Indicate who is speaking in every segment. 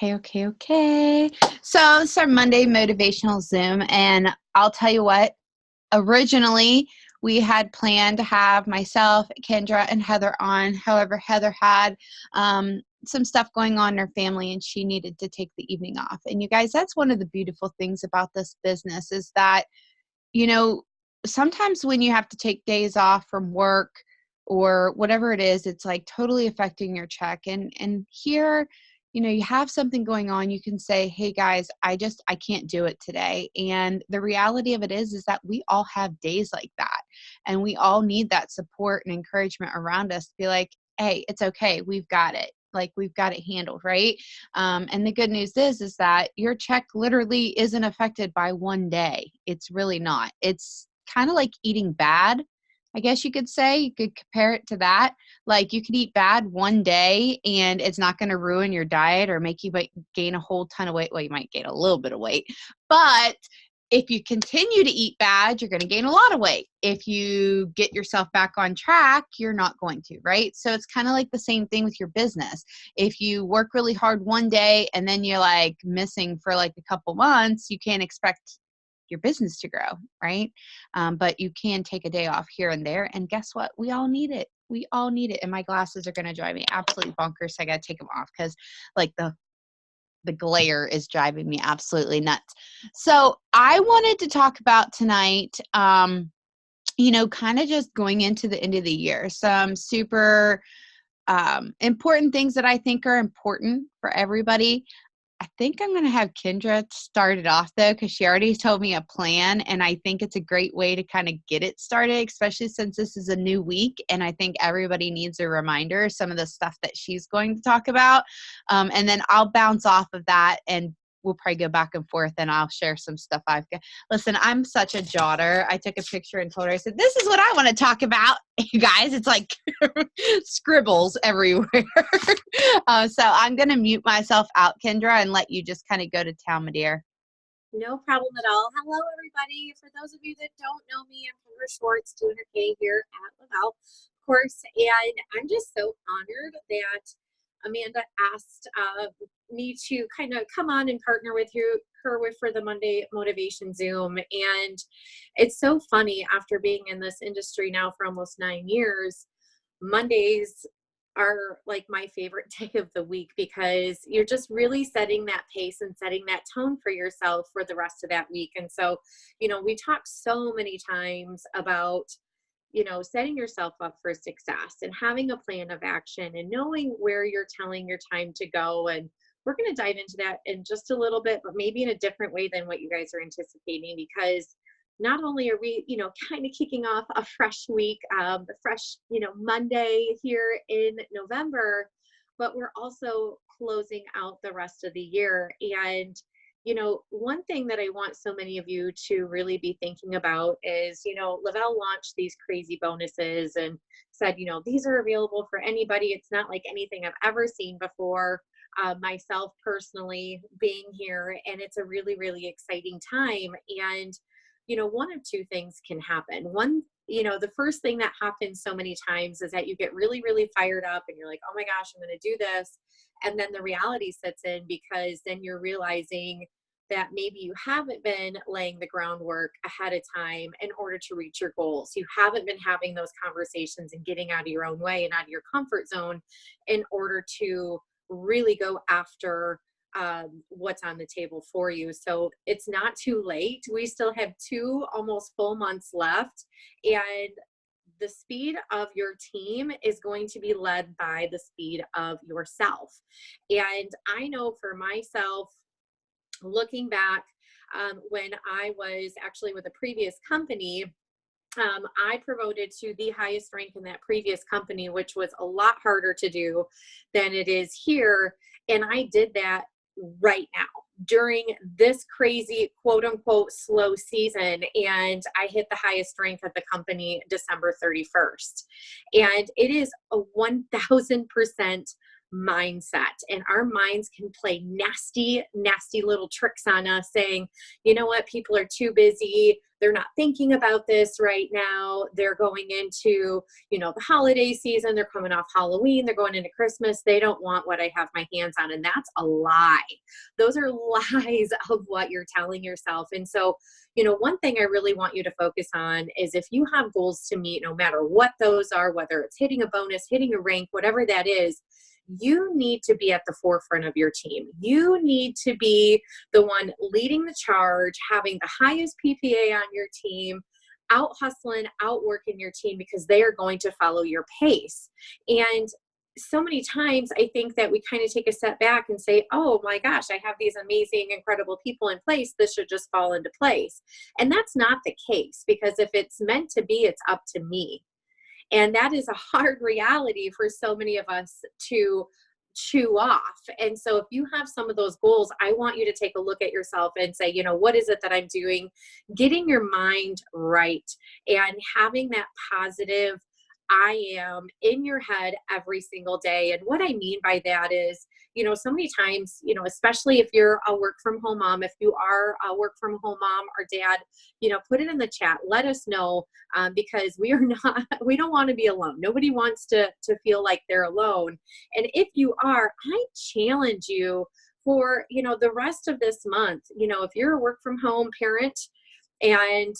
Speaker 1: Okay. So it's our Monday motivational Zoom, and I'll tell you what, originally we had planned to have myself, Kendra, and Heather on. However, Heather had some stuff going on in her family, and she needed to take the evening off. And you guys, that's one of the beautiful things about this business is that, you know, sometimes when you have to take days off from work or whatever it is, it's like totally affecting your check. And here, you have something going on, you can say, hey guys, I can't do it today. And the reality of it is that we all have days like that. And we all need that support and encouragement around us to be like, hey, it's okay. We've got it. Like we've got it handled, right? And the good news is that your check literally isn't affected by one day. It's really not. It's kind of like eating bad, I guess you could say. You could compare it to that. Like you could eat bad one day and it's not going to ruin your diet or make you gain a whole ton of weight. Well, you might gain a little bit of weight, but if you continue to eat bad, you're going to gain a lot of weight. If you get yourself back on track, you're not going to, right? So it's kind of like the same thing with your business. If you work really hard one day and then you're like missing for like a couple months, you can't expect your business to grow, right? But you can take a day off here and there. And guess what? We all need it. We all need it. And my glasses are going to drive me absolutely bonkers. So I got to take them off because like the glare is driving me absolutely nuts. So I wanted to talk about tonight, kind of just going into the end of the year, some super important things that I think are important for everybody. I think I'm going to have Kendra start it off though, because she already told me a plan, and I think it's a great way to kind of get it started, especially since this is a new week, and I think everybody needs a reminder of some of the stuff that she's going to talk about. And then I'll bounce off of that, and we'll probably go back and forth, and I'll share some stuff I've got. Listen, I'm such a jotter. I took a picture and told her, I said, this is what I want to talk about. You guys, it's like scribbles everywhere. So I'm going to mute myself out, Kendra, and let you just kind of go to town, my dear.
Speaker 2: No problem at all. Hello, everybody. For those of you that don't know me, I'm Kendra Schwartz, doing okay here at Lavelle, of course. And I'm just so honored that Amanda asked me to kind of come on and partner with her for the Monday Motivation Zoom. And it's so funny, after being in this industry now for almost 9 years, Mondays are like my favorite day of the week, because you're just really setting that pace and setting that tone for yourself for the rest of that week. And so, we talk so many times about, setting yourself up for success and having a plan of action and knowing where you're telling your time to go. And we're going to dive into that in just a little bit, but maybe in a different way than what you guys are anticipating, because not only are we, kind of kicking off a fresh week, a fresh, Monday here in November, but we're also closing out the rest of the year. And, one thing that I want so many of you to really be thinking about is, Lavelle launched these crazy bonuses and said, these are available for anybody. It's not like anything I've ever seen before. Myself personally being here, and it's a really, really exciting time. And one of two things can happen. One, the first thing that happens so many times is that you get really, really fired up and you're like, oh my gosh, I'm going to do this. And then the reality sets in, because then you're realizing that maybe you haven't been laying the groundwork ahead of time in order to reach your goals. You haven't been having those conversations and getting out of your own way and out of your comfort zone in order to really go after what's on the table for you. So it's not too late. We still have 2 almost full months left, and the speed of your team is going to be led by the speed of yourself. And I know for myself, looking back, when I was actually with a previous company, I promoted to the highest rank in that previous company, which was a lot harder to do than it is here. And I did that right now during this crazy quote unquote slow season. And I hit the highest rank at the company December 31st. And it is a 1000% mindset. And our minds can play nasty, nasty little tricks on us saying, you know what, people are too busy. They're not thinking about this right now. They're going into, the holiday season. They're coming off Halloween. They're going into Christmas. They don't want what I have my hands on. And that's a lie. Those are lies of what you're telling yourself. And so, one thing I really want you to focus on is if you have goals to meet, no matter what those are, whether it's hitting a bonus, hitting a rank, whatever that is, you need to be at the forefront of your team. You need to be the one leading the charge, having the highest PPA on your team, out hustling, out working your team, because they are going to follow your pace. And so many times I think that we kind of take a step back and say, oh my gosh, I have these amazing, incredible people in place. This should just fall into place. And that's not the case, because if it's meant to be, it's up to me. And that is a hard reality for so many of us to chew off. And so if you have some of those goals, I want you to take a look at yourself and say, what is it that I'm doing? Getting your mind right and having that positive I am in your head every single day. And what I mean by that is, so many times, especially if you're a work from home mom, if you are a work from home mom or dad, put it in the chat. Let us know, because we don't want to be alone. Nobody wants to feel like they're alone. And if you are, I challenge you for, the rest of this month, if you're a work from home parent and,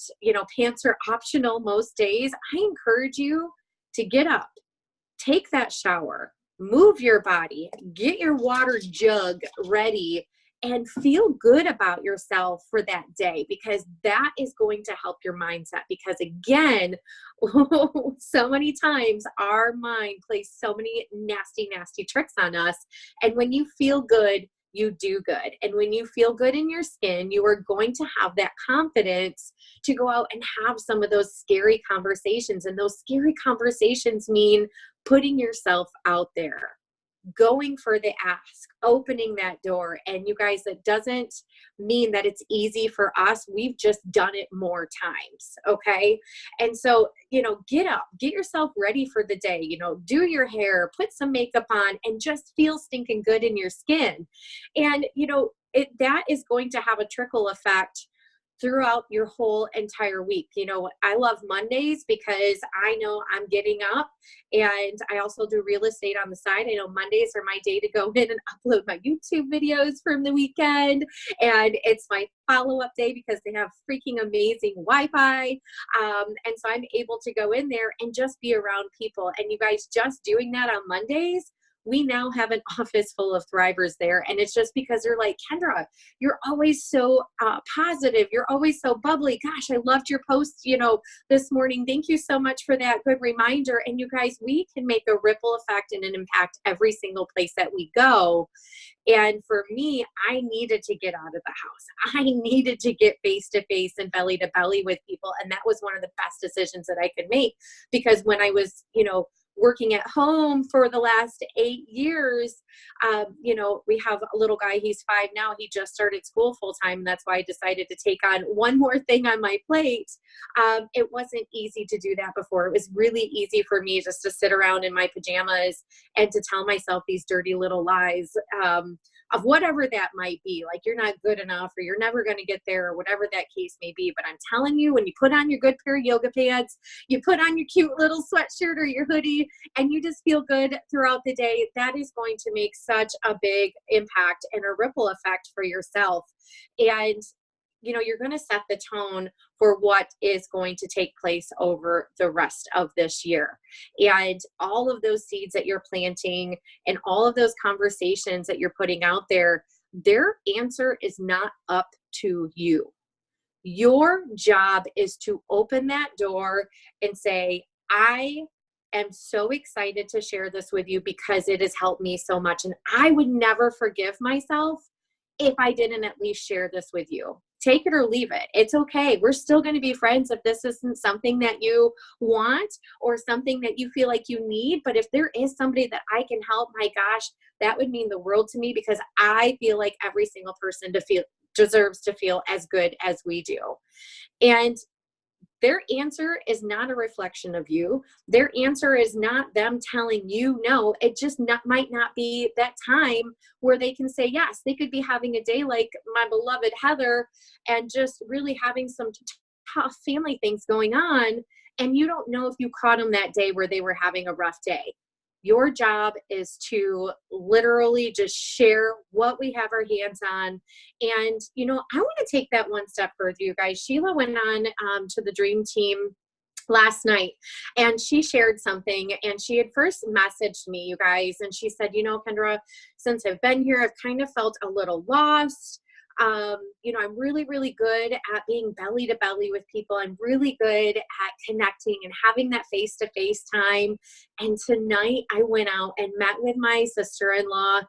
Speaker 2: pants are optional most days, I encourage you to get up, take that shower, move your body, get your water jug ready, and feel good about yourself for that day, because that is going to help your mindset. Because again, so many times our mind plays so many nasty, nasty tricks on us. And when you feel good, you do good. And when you feel good in your skin, you are going to have that confidence to go out and have some of those scary conversations. And those scary conversations mean putting yourself out there, going for the ask, opening that door. And you guys, it doesn't mean that it's easy for us. We've just done it more times. Okay. And so, get up, get yourself ready for the day, do your hair, put some makeup on, and just feel stinking good in your skin. And, that is going to have a trickle effect throughout your whole entire week. I love Mondays because I know I'm getting up, and I also do real estate on the side. I know Mondays are my day to go in and upload my YouTube videos from the weekend. And it's my follow-up day because they have freaking amazing Wi-Fi. And so I'm able to go in there and just be around people. And you guys, just doing that on Mondays, we now have an office full of thrivers there. And it's just because they're like, Kendra, you're always so positive. You're always so bubbly. Gosh, I loved your post, this morning. Thank you so much for that good reminder. And you guys, we can make a ripple effect and an impact every single place that we go. And for me, I needed to get out of the house. I needed to get face to face and belly to belly with people. And that was one of the best decisions that I could make, because when I was, working at home for the last 8 years, we have a little guy, he's 5 now. He just started school full time. And that's why I decided to take on one more thing on my plate. It wasn't easy to do that before. It was really easy for me just to sit around in my pajamas and to tell myself these dirty little lies, of whatever that might be, like you're not good enough, or you're never going to get there, or whatever that case may be. But I'm telling you, when you put on your good pair of yoga pants, you put on your cute little sweatshirt or your hoodie, and you just feel good throughout the day, that is going to make such a big impact and a ripple effect for yourself. And you're going to set the tone for what is going to take place over the rest of this year. And all of those seeds that you're planting and all of those conversations that you're putting out there, their answer is not up to you. Your job is to open that door and say, I am so excited to share this with you because it has helped me so much. And I would never forgive myself if I didn't at least share this with you. Take it or leave it. It's okay. We're still going to be friends if this isn't something that you want or something that you feel like you need. But if there is somebody that I can help, my gosh, that would mean the world to me, because I feel like every single person deserves to feel as good as we do. And Their answer is not a reflection of you. Their answer is not them telling you no. It just might not be that time where they can say yes. They could be having a day like my beloved Heather and just really having some tough family things going on. And you don't know if you caught them that day where they were having a rough day. Your job is to literally just share what we have our hands on. And, you know, I want to take that one step further, you guys. Sheila went on to the Dream Team last night and she shared something, and she had first messaged me, you guys, and she said, you know, Kendra, since I've been here, I've kind of felt a little lost. You know, I'm really, really good at being belly to belly with people. I'm really good at connecting and having that face-to-face time. And tonight I went out and met with my sister-in-law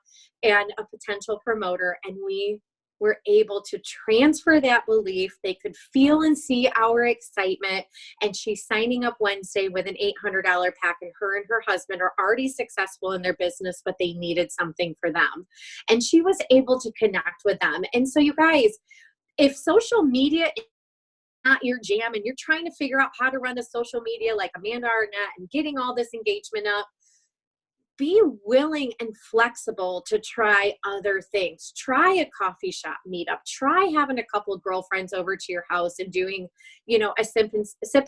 Speaker 2: and a potential promoter, and we were able to transfer that belief. They could feel and see our excitement. And she's signing up Wednesday with an $800 pack, and her husband are already successful in their business, but they needed something for them. And she was able to connect with them. And so you guys, if social media is not your jam and you're trying to figure out how to run the social media like Amanda Arnett and getting all this engagement up, be willing and flexible to try other things. Try a coffee shop meetup. Try having a couple of girlfriends over to your house and doing, you know, a sip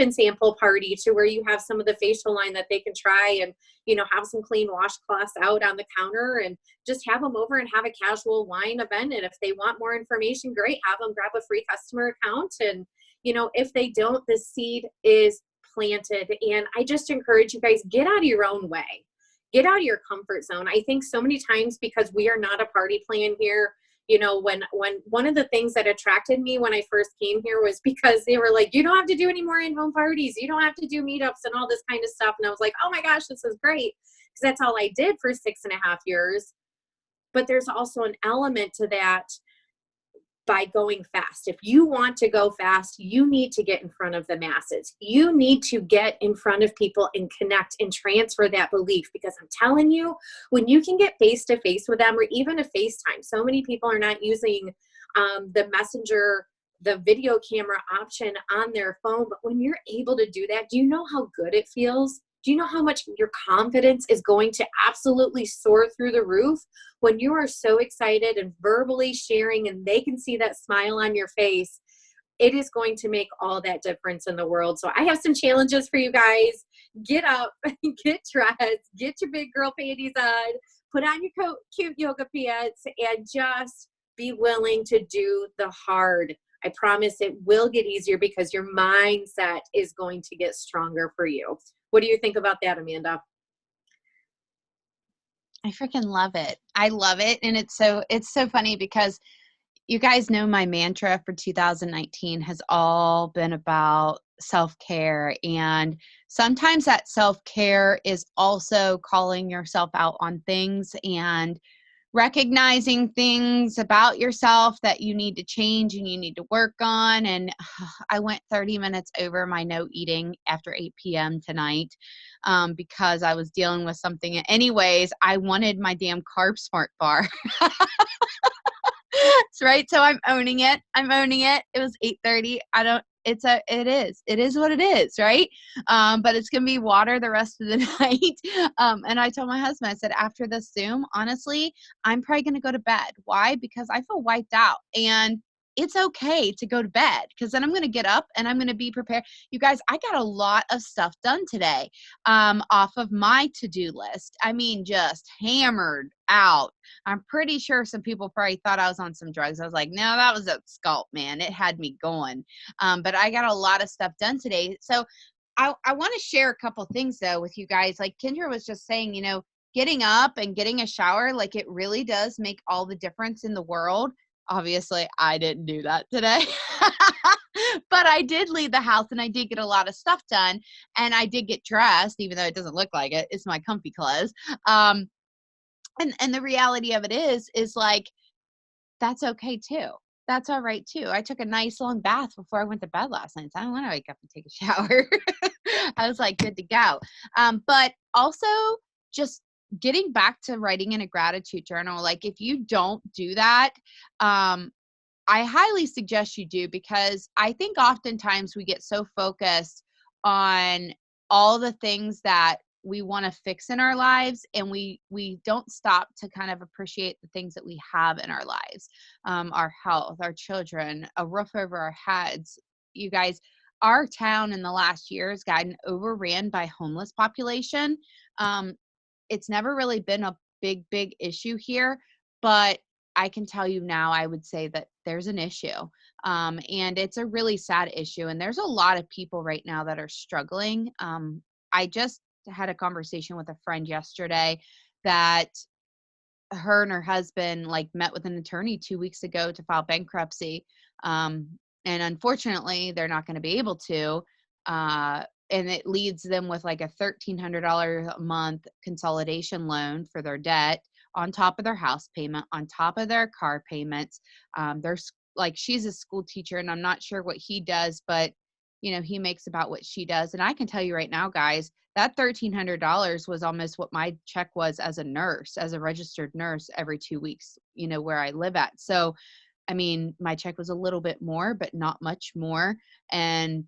Speaker 2: and sample party to where you have some of the facial line that they can try, and, you know, have some clean washcloths out on the counter and just have them over and have a casual wine event. And if they want more information, great, have them grab a free customer account. And, you know, if they don't, the seed is planted. And I just encourage you guys, get out of your own way. Get out of your comfort zone. I think so many times, because we are not a party plan here, you know, when one of the things that attracted me when I first came here was because they were like, you don't have to do any more in-home parties. You don't have to do meetups and all this kind of stuff. And I was like, oh my gosh, this is great. Because that's all I did for 6.5 years. But there's also an element to that by going fast. If you want to go fast, you need to get in front of the masses. You need to get in front of people and connect and transfer that belief, because I'm telling you, when you can get face to face with them, or even a FaceTime, so many people are not using the messenger, the video camera option on their phone. But when you're able to do that, do you know how good it feels? Do you know how much your confidence is going to absolutely soar through the roof when you are so excited and verbally sharing and they can see that smile on your face? It is going to make all that difference in the world. So I have some challenges for you guys. Get up, get dressed, get your big girl panties on, put on your cute yoga pants, and just be willing to do the hard. I promise it will get easier, because your mindset is going to get stronger for you. What do you think about that, Amanda?
Speaker 1: I freaking love it. I love it. And it's so funny, because you guys know my mantra for 2019 has all been about self-care. And sometimes that self-care is also calling yourself out on things and recognizing things about yourself that you need to change and you need to work on. And I went 30 minutes over my no eating after 8 p.m. tonight because I was dealing with something. Anyways, I wanted my damn Carb Smart bar. That's right. So I'm owning it. It was 8:30. It is what it is. Right. But it's going to be water the rest of the night. And I told my husband, I said, after this Zoom, honestly, I'm probably going to go to bed. Why? Because I feel wiped out, and it's okay to go to bed, because then I'm going to get up and I'm going to be prepared. You guys, I got a lot of stuff done today off of my to-do list. I mean, just hammered out. I'm pretty sure some people probably thought I was on some drugs. I was like, no, that was a Sculpt, man. It had me going. But I got a lot of stuff done today. So I want to share a couple things, though, with you guys. Like Kendra was just saying, you know, getting up and getting a shower, like it really does make all the difference in the world. Obviously, I didn't do that today, but I did leave the house and I did get a lot of stuff done, and I did get dressed, even though it doesn't look like it. It's my comfy clothes. And the reality of it is like, that's okay too. That's all right too. I took a nice long bath before I went to bed last night, so I don't want to wake up and take a shower. I was like, good to go. But also just getting back to writing in a gratitude journal. Like if you don't do that, I highly suggest you do, because I think oftentimes we get so focused on all the things that we want to fix in our lives, and we don't stop to kind of appreciate the things that we have in our lives, our health, our children, a roof over our heads. You guys, our town in the last year has gotten overran by homeless population. Um, it's never really been a big issue here, but I can tell you now, I would say that there's an issue. And it's a really sad issue. And there's a lot of people right now that are struggling. I just had a conversation with a friend yesterday that her and her husband like met with an attorney 2 weeks ago to file bankruptcy. Um, and unfortunately, they're not going to be able to. Uh, and it leads them with like a $1,300 a month consolidation loan for their debt, on top of their house payment, on top of their car payments. There's like, she's a school teacher, and I'm not sure what he does, but he makes about what she does. And I can tell you right now, guys, that $1,300 was almost what my check was as a nurse, as a registered nurse, every 2 weeks, where I live at. So, I mean, my check was a little bit more, but not much more. And,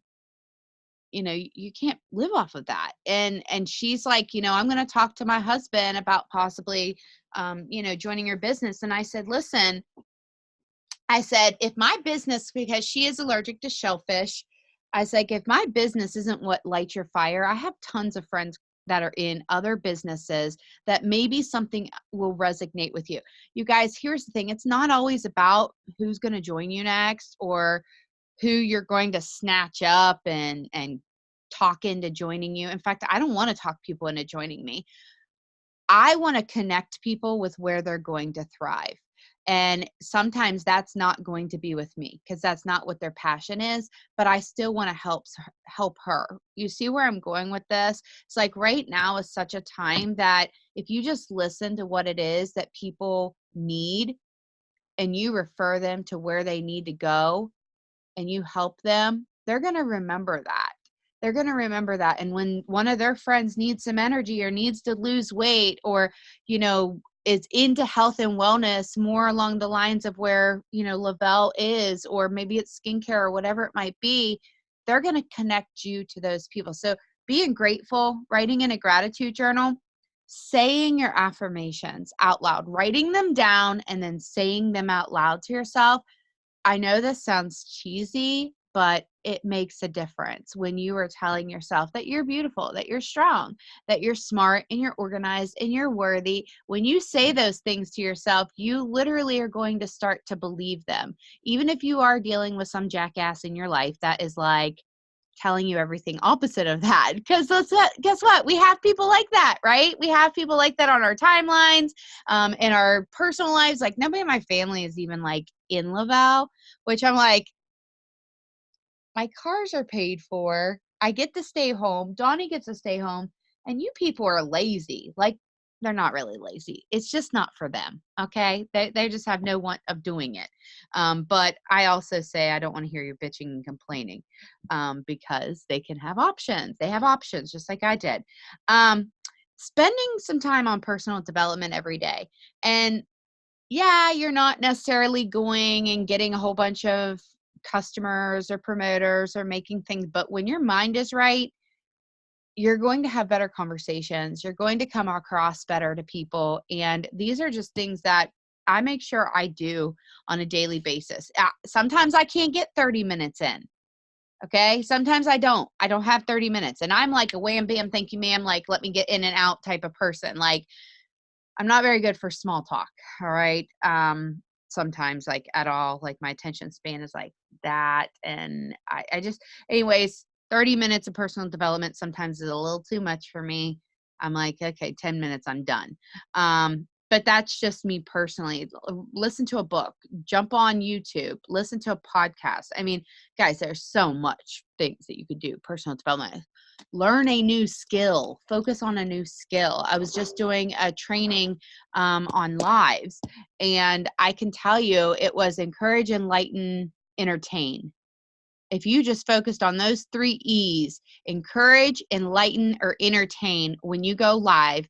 Speaker 1: you can't live off of that. And she's like, I'm going to talk to my husband about possibly, joining your business. And I said, listen, I said, if my business, because she is allergic to shellfish, I was like, if my business isn't what lights your fire, I have tons of friends that are in other businesses that maybe something will resonate with you. You guys, here's the thing. It's not always about who's going to join you next, or who you're going to snatch up and talk into joining you. In fact, I don't want to talk people into joining me. I want to connect people with where they're going to thrive. And sometimes that's not going to be with me, because that's not what their passion is, but I still want to help her. You see where I'm going with this? It's like right now is such a time that if you just listen to what it is that people need, and you refer them to where they need to go, and you help them, they're going to remember that. They're going to remember that. And when one of their friends needs some energy, or needs to lose weight, or, is into health and wellness more along the lines of where, Lavelle is, or maybe it's skincare or whatever it might be, they're going to connect you to those people. So being grateful, writing in a gratitude journal, saying your affirmations out loud, writing them down and then saying them out loud to yourself. I know this sounds cheesy, but it makes a difference when you are telling yourself that you're beautiful, that you're strong, that you're smart, and you're organized, and you're worthy. When you say those things to yourself, you literally are going to start to believe them. Even if you are dealing with some jackass in your life that is like telling you everything opposite of that. Because guess what? We have people like that, right? We have people like that on our timelines, in our personal lives. Like, nobody in my family is even like in Lavelle, which I'm like, my cars are paid for. I get to stay home. Donnie gets to stay home. And you people are lazy. Like, they're not really lazy. It's just not for them. Okay. They just have no want of doing it. But I also say, I don't want to hear you bitching and complaining, because they can have options. They have options just like I did. Spending some time on personal development every day. And yeah, you're not necessarily going and getting a whole bunch of customers or promoters or making things, but when your mind is right, you're going to have better conversations. You're going to come across better to people. And these are just things that I make sure I do on a daily basis. Sometimes I can't get 30 minutes in. Okay. Sometimes I don't have 30 minutes, and I'm like a wham, bam, thank you, ma'am. Like, let me get in and out type of person. Like, I'm not very good for small talk. All right. Sometimes, like, at all, like my attention span is like that. And I just, anyways, 30 minutes of personal development sometimes is a little too much for me. I'm like, okay, 10 minutes, I'm done. But that's just me personally. Listen to a book, jump on YouTube, listen to a podcast. I mean, guys, there's so much things that you could do. Personal development, learn a new skill, focus on a new skill. I was just doing a training on lives, and I can tell you it was encourage, enlighten, entertain. If you just focused on those 3 E's, encourage, enlighten, or entertain, when you go live,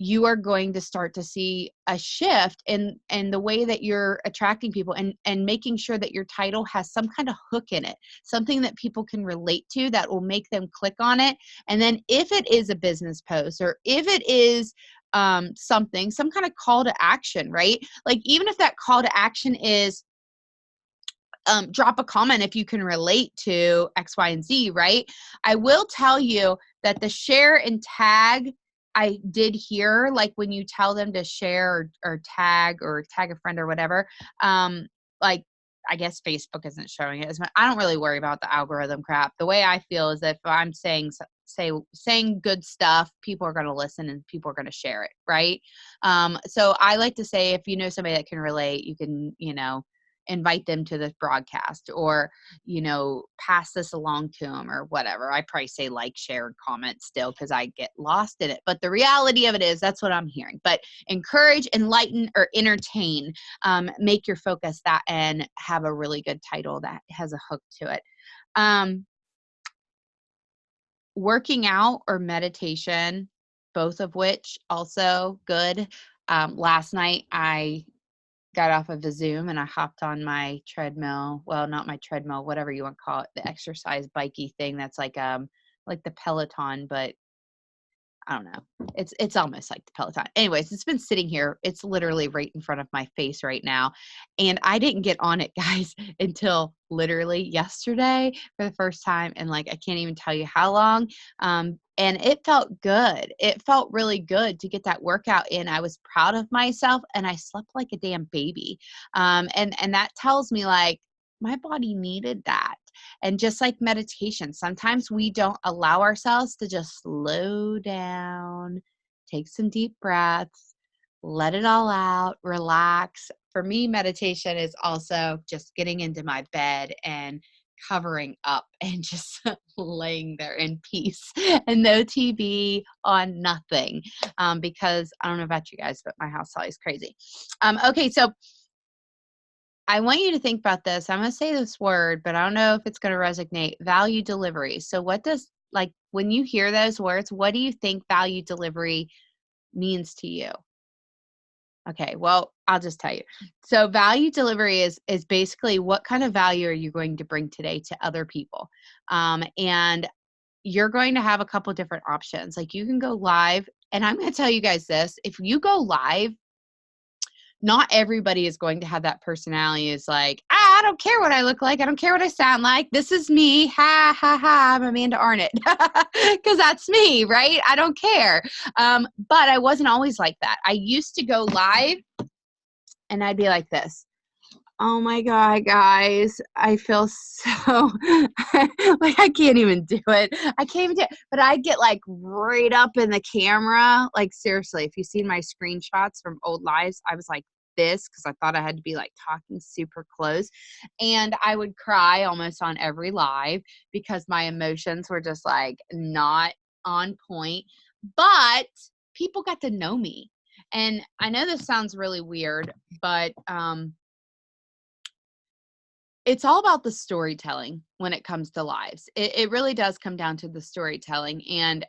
Speaker 1: you are going to start to see a shift in the way that you're attracting people, and making sure that your title has some kind of hook in it, something that people can relate to that will make them click on it. And then if it is a business post, or if it is some kind of call to action, right? Like even if that call to action is drop a comment if you can relate to X, Y, and Z, right? I will tell you that the share and tag I did hear, like when you tell them to share or tag a friend or whatever, like I guess Facebook isn't showing it as much. I don't really worry about the algorithm crap. The way I feel is that if I'm saying good stuff, people are going to listen and people are going to share it, right? So I like to say, if you know somebody that can relate, you can, invite them to this broadcast, or pass this along to them or whatever. I probably say like, share, and comment still, because I get lost in it, but the reality of it is that's what I'm hearing. But encourage, enlighten, or entertain, make your focus that, and have a really good title that has a hook to it. Working out or meditation, both of which also good. Last night I got off of a Zoom and I hopped on my treadmill. Well, not my treadmill, whatever you want to call it, the exercise bikey thing that's like the Peloton, but I don't know. It's almost like the Peloton. Anyways, it's been sitting here. It's literally right in front of my face right now. And I didn't get on it, guys, until literally yesterday for the first time. And like, I can't even tell you how long. And it felt good. It felt really good to get that workout in. I was proud of myself, and I slept like a damn baby. And that tells me like my body needed that. And just like meditation, sometimes we don't allow ourselves to just slow down, take some deep breaths, let it all out, relax. For me, meditation is also just getting into my bed and covering up and just laying there in peace, and no TV on, nothing. Because I don't know about you guys, but my house always crazy. Okay, so I want you to think about this. I'm going to say this word, but I don't know if it's going to resonate. Value delivery. So what does, like, when you hear those words, what do you think value delivery means to you? Okay, well, I'll just tell you. So value delivery is basically, what kind of value are you going to bring today to other people? And you're going to have a couple different options. Like, you can go live, and I'm going to tell you guys this. If you go live, not everybody is going to have that personality. Is like, I don't care what I look like. I don't care what I sound like. This is me. Ha, ha, ha. I'm Amanda Arnett. Because that's me, right? I don't care. But I wasn't always like that. I used to go live and I'd be like this. Oh my God, guys, I feel so like I can't even do it. I can't even do it. But I get like right up in the camera. Like, seriously, if you've seen my screenshots from old lives, I was like this because I thought I had to be like talking super close. And I would cry almost on every live because my emotions were just like not on point. But people got to know me. And I know this sounds really weird, but it's all about the storytelling when it comes to lives. It really does come down to the storytelling. And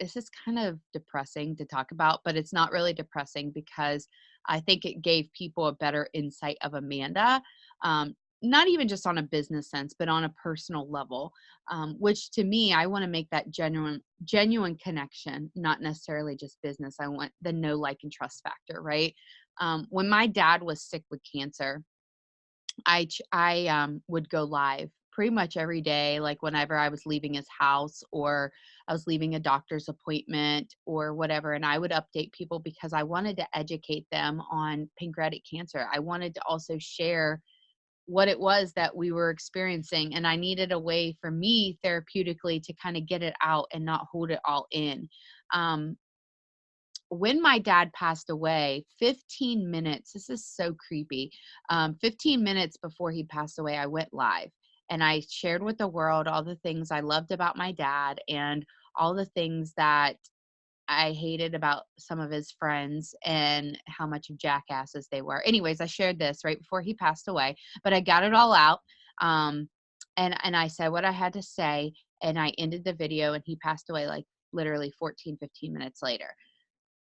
Speaker 1: this is kind of depressing to talk about, but it's not really depressing because I think it gave people a better insight of Amanda. Not even just on a business sense, but on a personal level, which to me, I want to make that genuine connection, not necessarily just business. I want the know, like, and trust factor, right? When my dad was sick with cancer, I would go live pretty much every day, like whenever I was leaving his house or I was leaving a doctor's appointment or whatever. And I would update people because I wanted to educate them on pancreatic cancer. I wanted to also share what it was that we were experiencing. And I needed a way for me therapeutically to kind of get it out and not hold it all in. When my dad passed away, 15 minutes, this is so creepy. 15 minutes before he passed away, I went live and I shared with the world all the things I loved about my dad and all the things that I hated about some of his friends and how much of jackasses they were. Anyways, I shared this right before he passed away, but I got it all out. And I said what I had to say, and I ended the video, and he passed away like literally 14, 15 minutes later.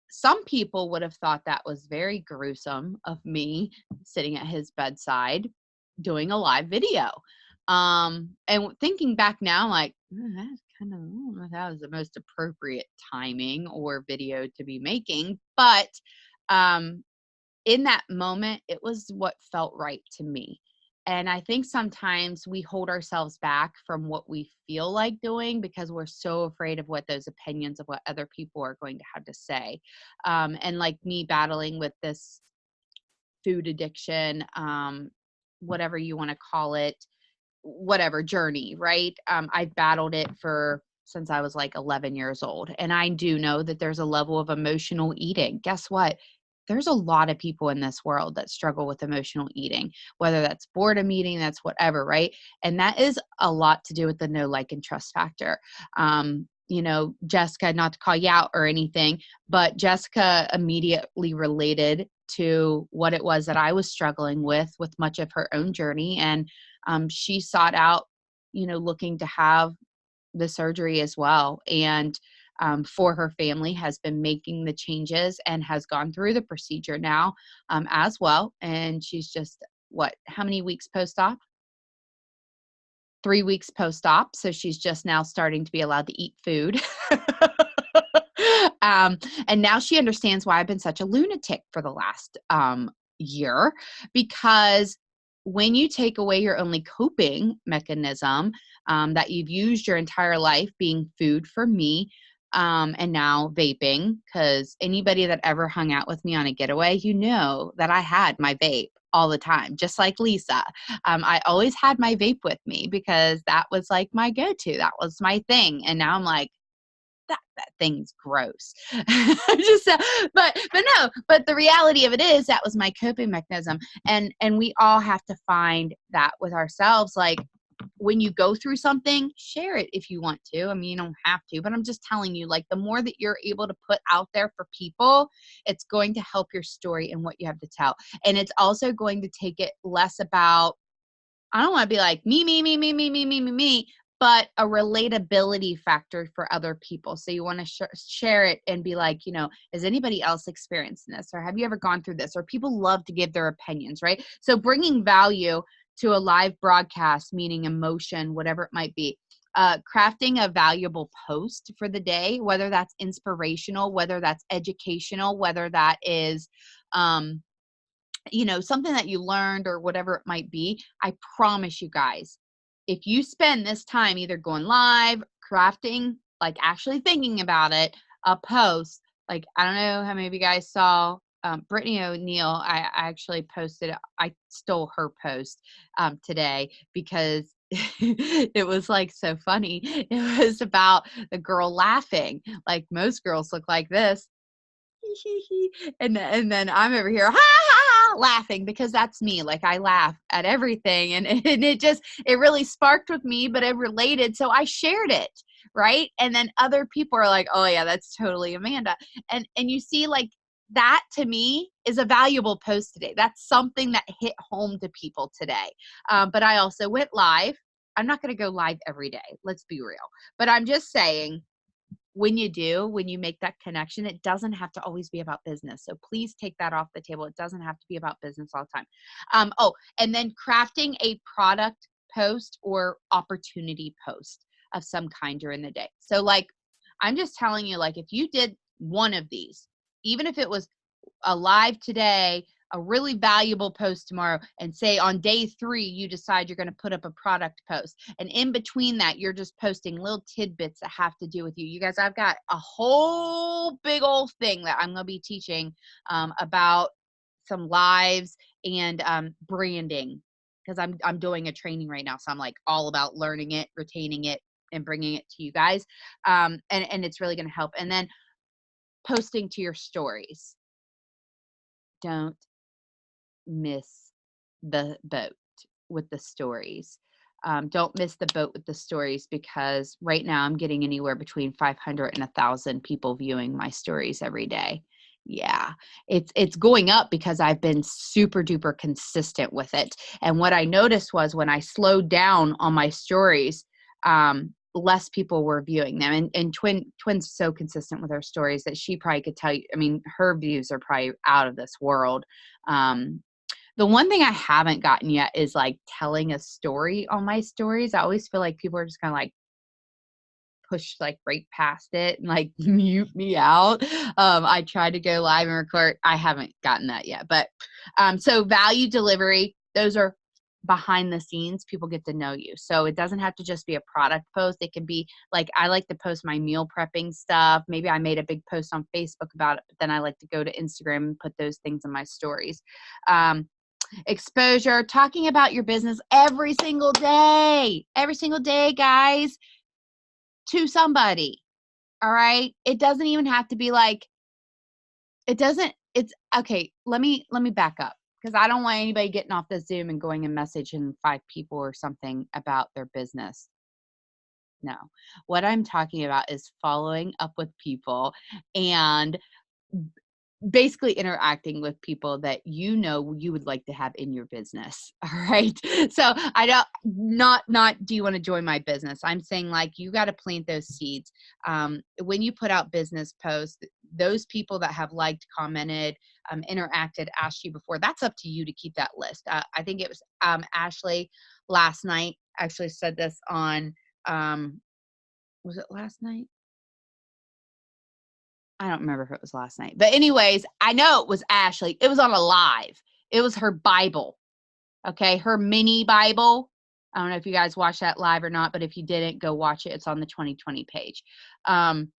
Speaker 1: some people would have thought that was very gruesome of me sitting at his bedside doing a live video. And thinking back now, I'm like, that's kind of, I don't know if that was the most appropriate timing or video to be making. But in that moment, it was what felt right to me. And I think sometimes we hold ourselves back from what we feel like doing because we're so afraid of what those opinions of what other people are going to have to say. And like me battling with this food addiction, whatever you want to call it, whatever journey, right? I've battled it for since I was like 11 years old. And I do know that there's a level of emotional eating. Guess what? There's a lot of people in this world that struggle with emotional eating, whether that's boredom eating, that's whatever, right? And that is a lot to do with the know, like, and trust factor. Jessica, not to call you out or anything, but Jessica immediately related to what it was that I was struggling with much of her own journey. And she sought out, looking to have the surgery as well. And for her family has been making the changes and has gone through the procedure now as well. And she's just, how many weeks post-op? 3 weeks post-op. So she's just now starting to be allowed to eat food. And now she understands why I've been such a lunatic for the last year, because when you take away your only coping mechanism that you've used your entire life, being food for me, and now vaping, because anybody that ever hung out with me on a getaway, that I had my vape all the time, just like Lisa. I always had my vape with me because that was like my go-to. That was my thing. And now I'm like, that thing's gross. But the reality of it is that was my coping mechanism. And we all have to find that with ourselves. Like, when you go through something, share it if you want to. I mean, you don't have to, but I'm just telling you, like, the more that you're able to put out there for people, it's going to help your story and what you have to tell. And it's also going to take it less about, I don't want to be like me, but a relatability factor for other people. So you want to share it and be like, has anybody else experienced this? Or have you ever gone through this? Or people love to give their opinions, right? So bringing value to a live broadcast, meaning emotion, whatever it might be. Crafting a valuable post for the day, whether that's inspirational, whether that's educational, whether that is, something that you learned or whatever it might be. I promise you guys, if you spend this time either going live, crafting, like actually thinking about it, a post, like, I don't know how many of you guys saw Brittany O'Neill. I actually posted, I stole her post today because it was like so funny. It was about the girl laughing. Like, most girls look like this. And then I'm over here, ha, ha, ha, laughing, because that's me. Like, I laugh at everything. And it really sparked with me, but it related. So I shared it. Right. And then other people are like, oh yeah, that's totally Amanda. And you see, like, that to me is a valuable post today. That's something that hit home to people today. But I also went live. I'm not going to go live every day. Let's be real. But I'm just saying, when you make that connection, it doesn't have to always be about business. So please take that off the table. It doesn't have to be about business all the time. And then crafting a product post or opportunity post of some kind during the day. So, like, I'm just telling you, like, if you did one of these, even if it was a live today, a really valuable post tomorrow, and say on day 3, you decide you're going to put up a product post. And in between that, you're just posting little tidbits that have to do with you. You guys, I've got a whole big old thing that I'm going to be teaching about some lives and branding, because I'm doing a training right now. So I'm like all about learning it, retaining it, and bringing it to you guys. And it's really going to help. And then posting to your stories. Don't miss the boat with the stories. Don't miss the boat with the stories, because right now I'm getting anywhere between 500 and 1,000 people viewing my stories every day. Yeah, it's going up because I've been super duper consistent with it. And what I noticed was when I slowed down on my stories, less people were viewing them. And Twin's so consistent with her stories that she probably could tell you, I mean, her views are probably out of this world. The one thing I haven't gotten yet is like telling a story on my stories. I always feel like people are just kind of like push like right past it and like mute me out. I tried to go live and record. I haven't gotten that yet, but so value delivery, those are behind the scenes. People get to know you. So it doesn't have to just be a product post. It can be like, I like to post my meal prepping stuff. Maybe I made a big post on Facebook about it, but then I like to go to Instagram and put those things in my stories. Exposure, talking about your business every single day, guys, to somebody. All right. It doesn't even have to be like, it's okay. Let me back up, because I don't want anybody getting off the Zoom and going and messaging 5 people or something about their business. No, what I'm talking about is following up with people and basically interacting with people that you know you would like to have in your business. All right. So I don't, not do you want to join my business? I'm saying like you got to plant those seeds. When you put out business posts, those people that have liked, commented, interacted, asked you before, that's up to you to keep that list. I think it was Ashley last night actually said this on, was it last night? I don't remember if it was last night, but anyways, I know it was Ashley. It was on a live. It was her Bible. Okay. Her mini Bible. I don't know if you guys watched that live or not, but if you didn't, go watch it. It's on the 2020 page. And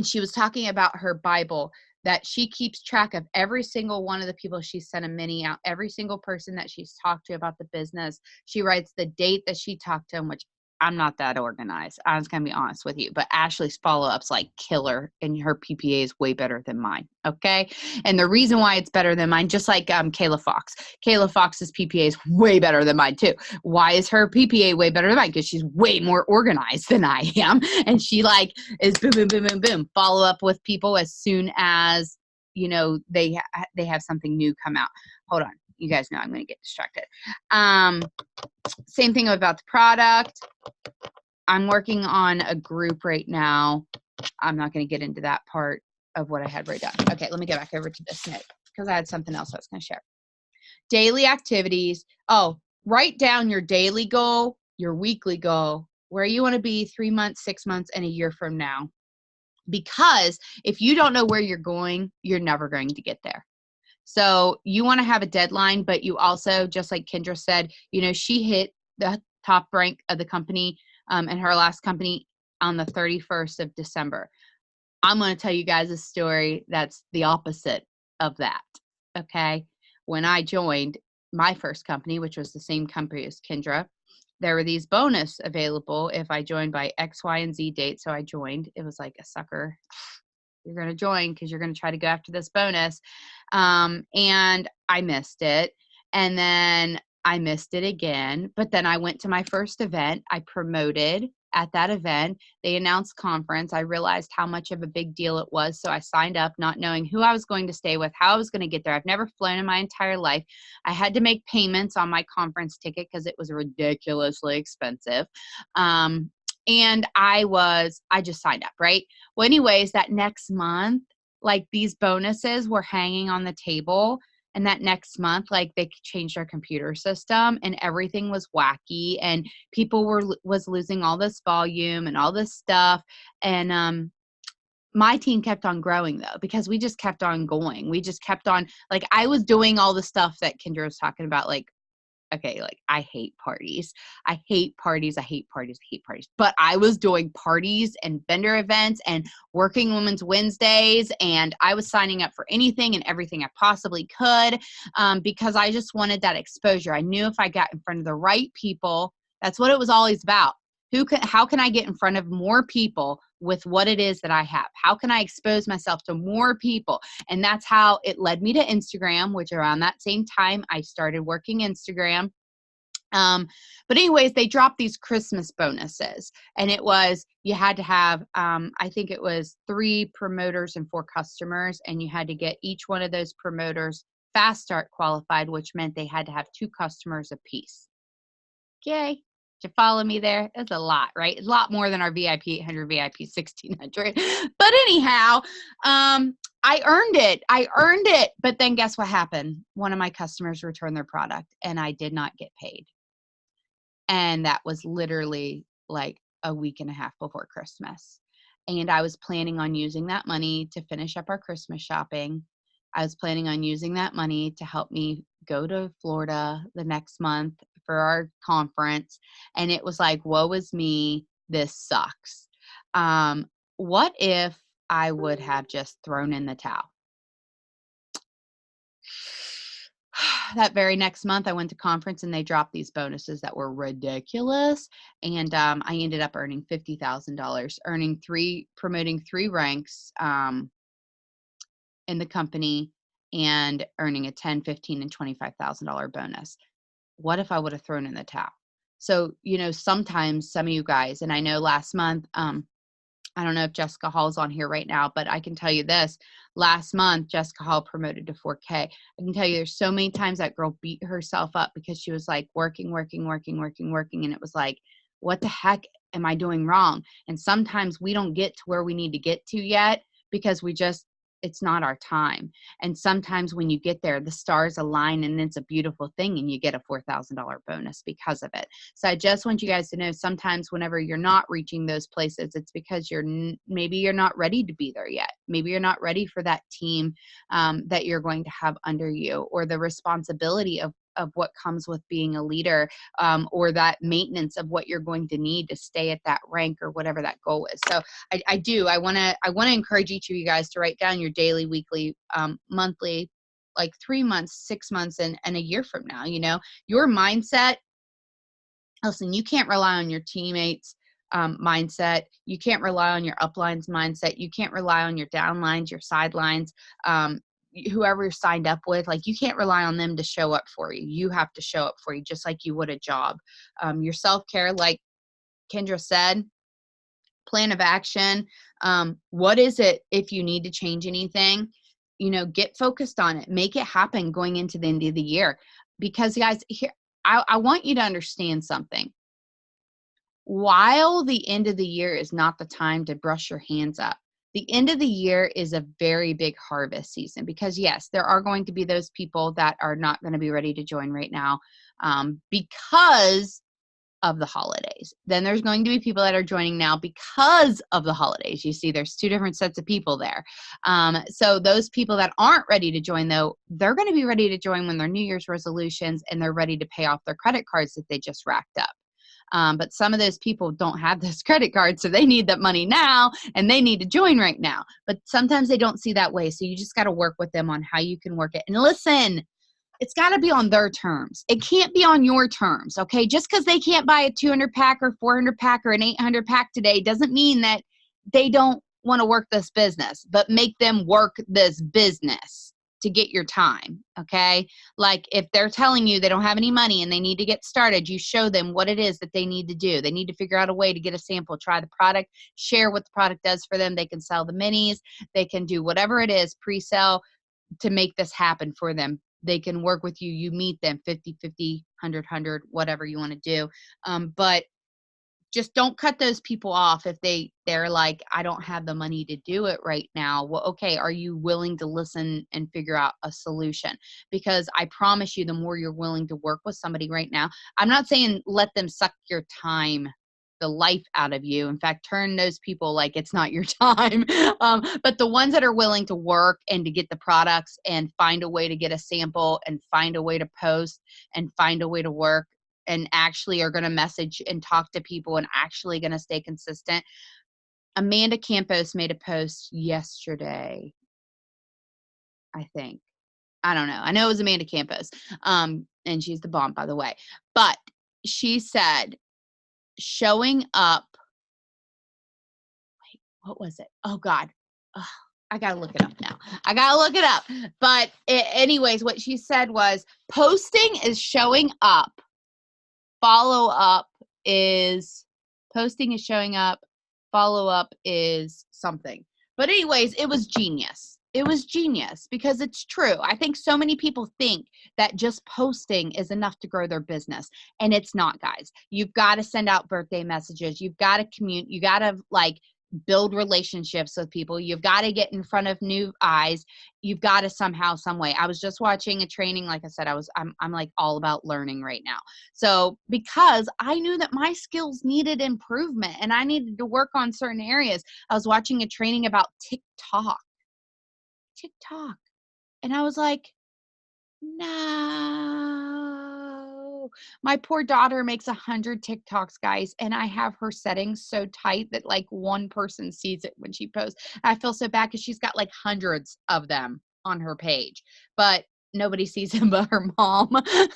Speaker 1: she was talking about her Bible, that she keeps track of every single one of the people she's sent a mini out, every single person that she's talked to about the business. She writes the date that she talked to them, which I'm not that organized. I was going to be honest with you, but Ashley's follow-up's like killer, and her PPA is way better than mine. Okay. And the reason why it's better than mine, just like Kayla Fox's PPA is way better than mine too. Why is her PPA way better than mine? Because she's way more organized than I am. And she like is boom, boom, boom, boom, boom. Follow up with people as soon as, you know, they have something new come out. Hold on. You guys know I'm going to get distracted. Same thing about the product. I'm working on a group right now. I'm not going to get into that part of what I had right down. Okay, let me get back over to this note because I had something else I was going to share. Daily activities. Oh, write down your daily goal, your weekly goal, where you want to be 3 months, 6 months, and a year from now. Because if you don't know where you're going, you're never going to get there. So you want to have a deadline, but you also, just like Kendra said, you know, she hit the top rank of the company in her last company on the 31st of December. I'm going to tell you guys a story that's the opposite of that. Okay. When I joined my first company, which was the same company as Kendra, there were these bonus available if I joined by X, Y, and Z date. So I joined. It was like a sucker. You're going to join because you're going to try to go after this bonus. And I missed it. And then I missed it again. But then I went to my first event. I promoted at that event. They announced conference. I realized how much of a big deal it was. So I signed up not knowing who I was going to stay with, how I was going to get there. I've never flown in my entire life. I had to make payments on my conference ticket because it was ridiculously expensive. And I just signed up, right? Well, anyways, that next month, like these bonuses were hanging on the table. And that next month, like they changed our computer system and everything was wacky and people was losing all this volume and all this stuff. And my team kept on growing though, because we just kept on going. We just kept on, like I was doing all the stuff that Kendra was talking about, like, okay, like I hate parties. I hate parties. I hate parties. I hate parties. But I was doing parties and vendor events and working Women's Wednesdays. And I was signing up for anything and everything I possibly could because I just wanted that exposure. I knew if I got in front of the right people, that's what it was always about. How can I get in front of more people with what it is that I have? How can I expose myself to more people? And that's how it led me to Instagram, which around that same time I started working Instagram. But anyways, they dropped these Christmas bonuses and it was, you had to have, I think it was 3 promoters and 4 customers. And you had to get each one of those promoters fast start qualified, which meant they had to have 2 customers apiece. Okay. Did you follow me there? It's a lot, right? It's a lot more than our VIP 800, VIP 1600. But anyhow, I earned it. But then guess what happened? One of my customers returned their product and I did not get paid. And that was literally like a week and a half before Christmas. And I was planning on using that money to finish up our Christmas shopping. I was planning on using that money to help me go to Florida the next month for our conference. And it was like, woe is me. This sucks. What if I would have just thrown in the towel? That very next month, I went to conference and they dropped these bonuses that were ridiculous. And I ended up earning $50,000, promoting 3 ranks in the company and earning a $10, $15, and $25,000 bonus. What if I would have thrown in the towel? So, sometimes some of you guys, and I know last month, I don't know if Jessica Hall's on here right now, but I can tell you this. Last month, Jessica Hall promoted to 4K. I can tell you there's so many times that girl beat herself up because she was like working. And it was like, what the heck am I doing wrong? And sometimes we don't get to where we need to get to yet because it's not our time. And sometimes when you get there, the stars align and it's a beautiful thing and you get a $4,000 bonus because of it. So I just want you guys to know sometimes whenever you're not reaching those places, it's because maybe you're not ready to be there yet. Maybe you're not ready for that team that you're going to have under you, or the responsibility of what comes with being a leader, or that maintenance of what you're going to need to stay at that rank or whatever that goal is. So I want to encourage each of you guys to write down your daily, weekly, monthly, like 3 months, 6 months, and a year from now. Your mindset. Listen, you can't rely on your teammates' mindset. You can't rely on your uplines mindset. You can't rely on your downlines, your sidelines, whoever you're signed up with. Like, you can't rely on them to show up for you. You have to show up for you just like you would a job. Your self-care, like Kendra said, plan of action. What is it if you need to change anything? Get focused on it. Make it happen going into the end of the year. Because, guys, here, I want you to understand something. While the end of the year is not the time to brush your hands up, the end of the year is a very big harvest season because, yes, there are going to be those people that are not going to be ready to join right now because of the holidays. Then there's going to be people that are joining now because of the holidays. You see, there's 2 different sets of people there. So those people that aren't ready to join, though, they're going to be ready to join when their New Year's resolutions and they're ready to pay off their credit cards that they just racked up. But some of those people don't have those credit cards, so they need that money now and they need to join right now. But sometimes they don't see that way. So you just got to work with them on how you can work it. And listen, it's got to be on their terms. It can't be on your terms, okay? Just because they can't buy a 200 pack or 400 pack or an 800 pack today doesn't mean that they don't want to work this business, but make them work this business to get your time, okay? Like, if they're telling you they don't have any money and they need to get started, you show them what it is that they need to do. They need to figure out a way to get a sample, try the product, share what the product does for them. They can sell the minis. They can do whatever it is, pre-sell, to make this happen for them. They can work with you. You meet them 50-50, 100-100, whatever you want to do. But just don't cut those people off if they're like, I don't have the money to do it right now. Well, okay, are you willing to listen and figure out a solution? Because I promise you, the more you're willing to work with somebody right now, I'm not saying let them suck your time, the life out of you. In fact, turn those people like it's not your time. But the ones that are willing to work and to get the products and find a way to get a sample and find a way to post and find a way to work, and actually are going to message and talk to people and actually going to stay consistent. Amanda Campos made a post yesterday, I think. I don't know. I know it was Amanda Campos. And she's the bomb, by the way. But she said, showing up. Wait, what was it? Oh, God. Ugh, I got to look it up now. I got to look it up. But anyways, what she said was, posting is showing up. Posting is showing up. Follow up is something. But anyways, it was genius. It was genius because it's true. I think so many people think that just posting is enough to grow their business, and it's not, guys. You've got to send out birthday messages. You've got to communicate. You got to like build relationships with people. You've got to get in front of new eyes. You've got to somehow, some way. I was just watching a training. Like I said, I'm like all about learning right now. So because I knew that my skills needed improvement and I needed to work on certain areas, I was watching a training about TikTok. And I was like, no. My poor daughter makes 100 TikToks, guys, and I have her settings so tight that like one person sees it when she posts. I feel so bad because she's got like hundreds of them on her page, but nobody sees them but her mom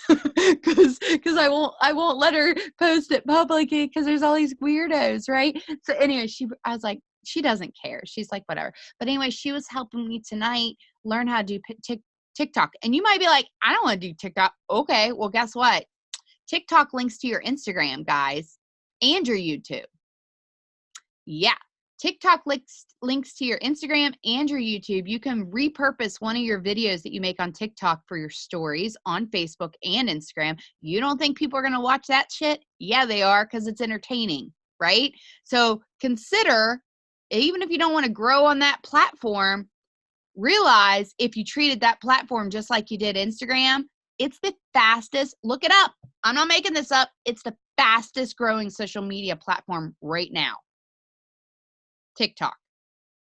Speaker 1: because I won't let her post it publicly because there's all these weirdos, right? So anyway, I was like, she doesn't care. She's like, whatever. But anyway, she was helping me tonight learn how to do TikTok. And you might be like, I don't want to do TikTok. Okay, well, guess what? TikTok links to your Instagram, guys, and your YouTube. Yeah. TikTok links to your Instagram and your YouTube. You can repurpose one of your videos that you make on TikTok for your stories on Facebook and Instagram. You don't think people are going to watch that shit? Yeah, they are, because it's entertaining, right? So consider, even if you don't want to grow on that platform, realize if you treated that platform just like you did Instagram, it's the fastest, look it up. I'm not making this up. It's the fastest growing social media platform right now, TikTok.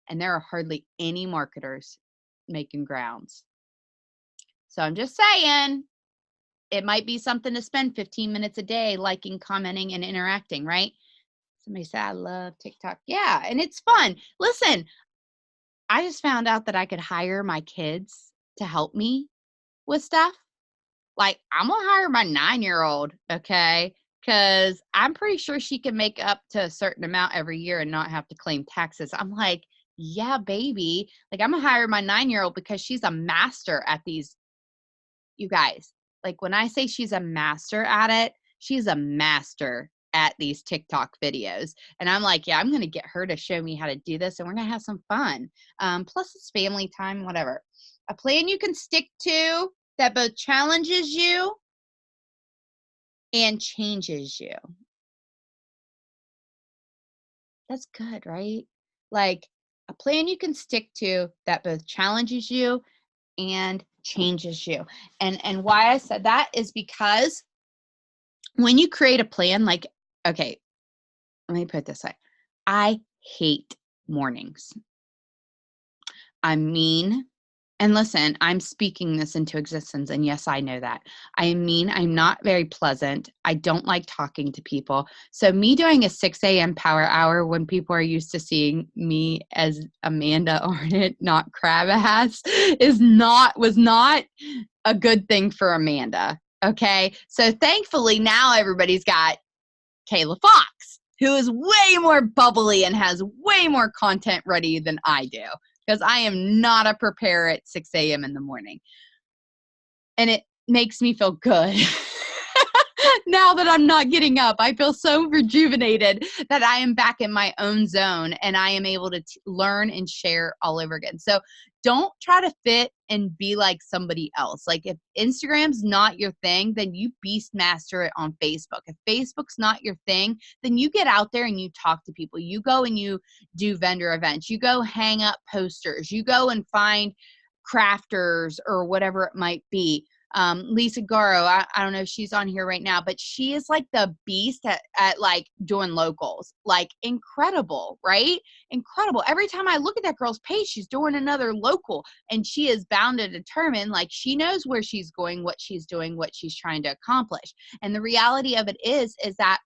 Speaker 1: And there are hardly any marketers making grounds. So I'm just saying, it might be something to spend 15 minutes a day liking, commenting, and interacting, right? Somebody said, I love TikTok. Yeah, and it's fun. Listen, I just found out that I could hire my kids to help me with stuff. Like, I'm gonna hire my 9-year-old, okay? Because I'm pretty sure she can make up to a certain amount every year and not have to claim taxes. I'm like, yeah, baby. Like, I'm gonna hire my 9-year-old because she's a master at these, you guys. Like, when I say she's a master at it, she's a master at these TikTok videos. And I'm like, yeah, I'm gonna get her to show me how to do this, and we're gonna have some fun. Plus, it's family time, whatever. A plan you can stick to that both challenges you and changes you. That's good, right? Like a plan you can stick to that both challenges you and changes you. And why I said that is because when you create a plan, like, okay, let me put it this way. I hate mornings. I'm mean. And listen, I'm speaking this into existence. And yes, I know that. I mean, I'm not very pleasant. I don't like talking to people. So me doing a 6 a.m. power hour when people are used to seeing me as Amanda Arnett, not crab ass, was not a good thing for Amanda. Okay. So thankfully now everybody's got Kayla Fox, who is way more bubbly and has way more content ready than I do, because I am not a preparer at 6 a.m. in the morning. And it makes me feel good. Now that I'm not getting up, I feel so rejuvenated that I am back in my own zone and I am able to learn and share all over again. So don't try to fit and be like somebody else. Like if Instagram's not your thing, then you beast master it on Facebook. If Facebook's not your thing, then you get out there and you talk to people. You go and you do vendor events. You go hang up posters. You go and find crafters or whatever it might be. Lisa Garo, I don't know if she's on here right now, but she is like the beast at like doing locals, like incredible, right? Incredible. Every time I look at that girl's page, she's doing another local, and she is bound to determine, like, she knows where she's going, what she's doing, what she's trying to accomplish. And the reality of it is that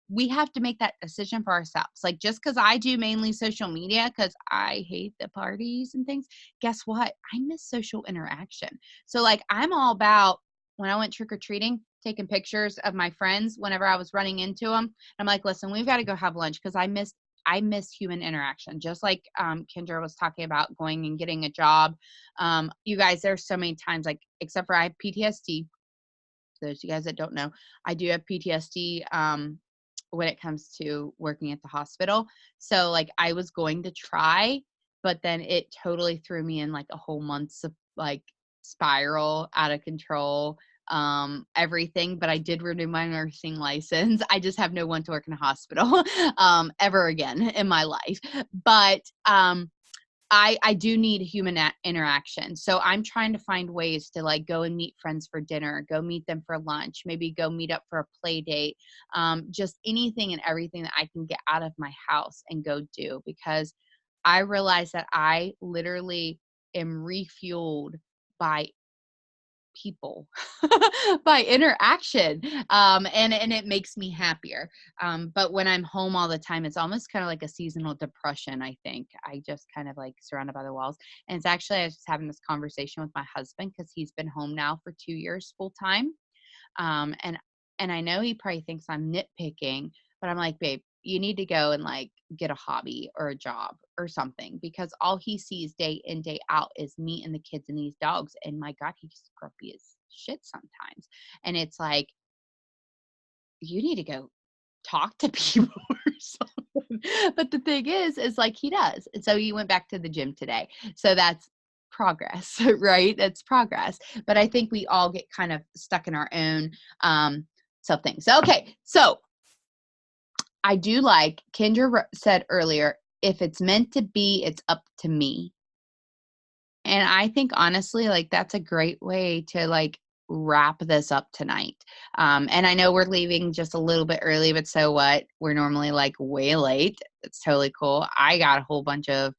Speaker 1: we have to make that decision for ourselves. Like, just because I do mainly social media because I hate the parties and things, guess what? I miss social interaction. So like, I'm all about, when I went trick-or-treating, taking pictures of my friends whenever I was running into them. I'm like, listen, we've got to go have lunch because I miss human interaction. Just like Kendra was talking about going and getting a job. You guys, there's so many times, like, except for I have PTSD. Those of you guys that don't know, I do have PTSD when it comes to working at the hospital. So like, I was going to try but then it totally threw me in like a whole month's like spiral out of control, everything. But I did renew my nursing license. I just have no one to work in a hospital ever again in my life. But I do need human interaction. So I'm trying to find ways to like go and meet friends for dinner, go meet them for lunch, maybe go meet up for a play date, just anything and everything that I can get out of my house and go do, because I realize that I literally am refueled by people, by interaction, and it makes me happier. But when I'm home all the time, it's almost kind of like a seasonal depression. I think I just kind of like surrounded by the walls. And it's actually, I was just having this conversation with my husband because he's been home now for 2 years full time. Um, and and I know he probably thinks I'm nitpicking, but I'm like, babe, you need to go and like get a hobby or a job or something, because all he sees day in, day out is me and the kids and these dogs. And my God, he's grumpy as shit sometimes. And it's like, you need to go talk to people or something. But the thing is like he does. And so he went back to the gym today. So that's progress, right? That's progress. But I think we all get kind of stuck in our own self things. Okay. So I do like Kendra said earlier, if it's meant to be, it's up to me. And I think honestly, like that's a great way to like wrap this up tonight. And I know we're leaving just a little bit early, but so what? We're normally like way late. It's totally cool. I got a whole bunch of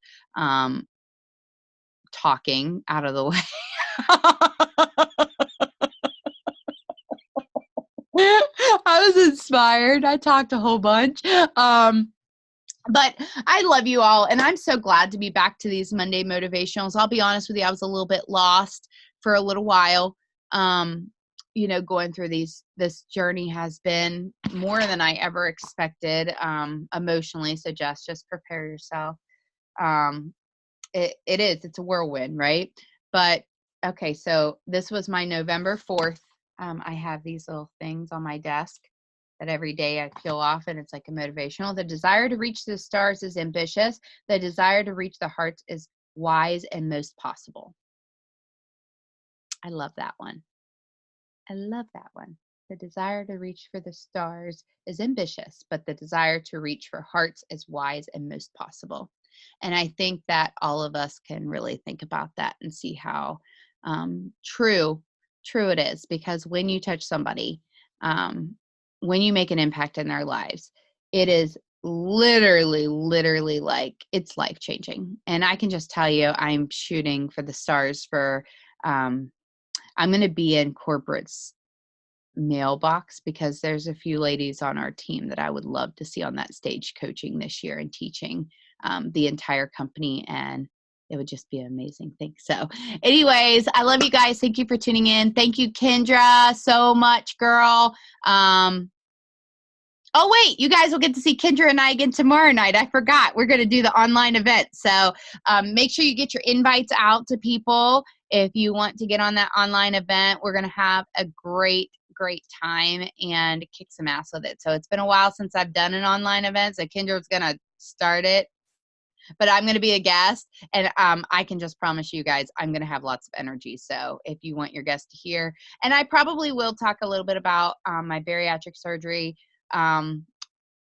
Speaker 1: talking out of the way. I was inspired. I talked a whole bunch. But I love you all, and I'm so glad to be back to these Monday motivationals. I'll be honest with you, I was a little bit lost for a little while. Going through this journey has been more than I ever expected, emotionally. So just prepare yourself. It's a whirlwind, right? But okay, so this was my November 4th. I have these little things on my desk that every day I peel off, and it's like a motivational. The desire to reach the stars is ambitious. The desire to reach the hearts is wise and most possible. I love that one. I love that one. The desire to reach for the stars is ambitious, but the desire to reach for hearts is wise and most possible. And I think that all of us can really think about that and see how true it is. Because when you touch somebody, when you make an impact in their lives, it is literally like it's life changing. And I can just tell you, I'm shooting for the stars for. I'm going to be in corporate's mailbox because there's a few ladies on our team that I would love to see on that stage coaching this year and teaching the entire company, and it would just be an amazing thing. So anyways, I love you guys. Thank you for tuning in. Thank you, Kendra, so much, girl. Oh, wait, you guys will get to see Kendra and I again tomorrow night. I forgot. We're going to do the online event. So make sure you get your invites out to people if you want to get on that online event. We're going to have a great time and kick some ass with it. So it's been a while since I've done an online event. So Kendra's going to start it. But I'm going to be a guest, and I can just promise you guys I'm going to have lots of energy. So if you want your guest to hear, and I probably will talk a little bit about my bariatric surgery. I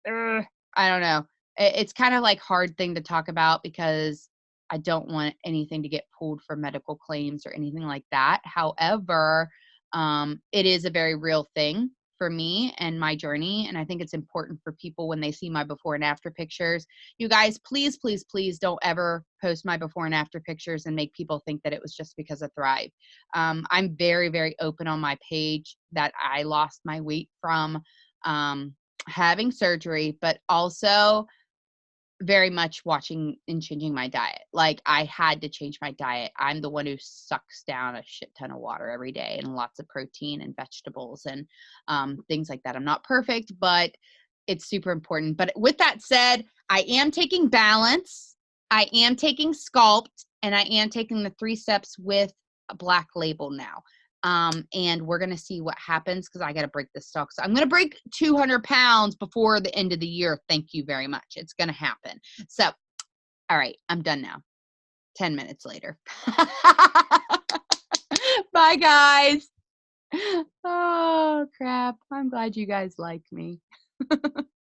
Speaker 1: don't know. It's kind of like hard thing to talk about because I don't want anything to get pulled for medical claims or anything like that. However, it is a very real thing for me and my journey. And I think it's important for people when they see my before and after pictures. You guys, please don't ever post my before and after pictures and make people think that it was just because of Thrive. I'm very open on my page that I lost my weight from having surgery, but also very much watching and changing my diet. Like I had to change my diet. I'm the one who sucks down a shit ton of water every day and lots of protein and vegetables and things like that. I'm not perfect, but it's super important. But with that said, I am taking balance. I am taking sculpt, and I am taking the 3 steps with a Black Label now. And we're going to see what happens because I got to break this stock. So I'm going to break 200 pounds before the end of the year. Thank you very much. It's going to happen. So, all right, I'm done now. 10 minutes later. Bye, guys. Oh, crap. I'm glad you guys like me.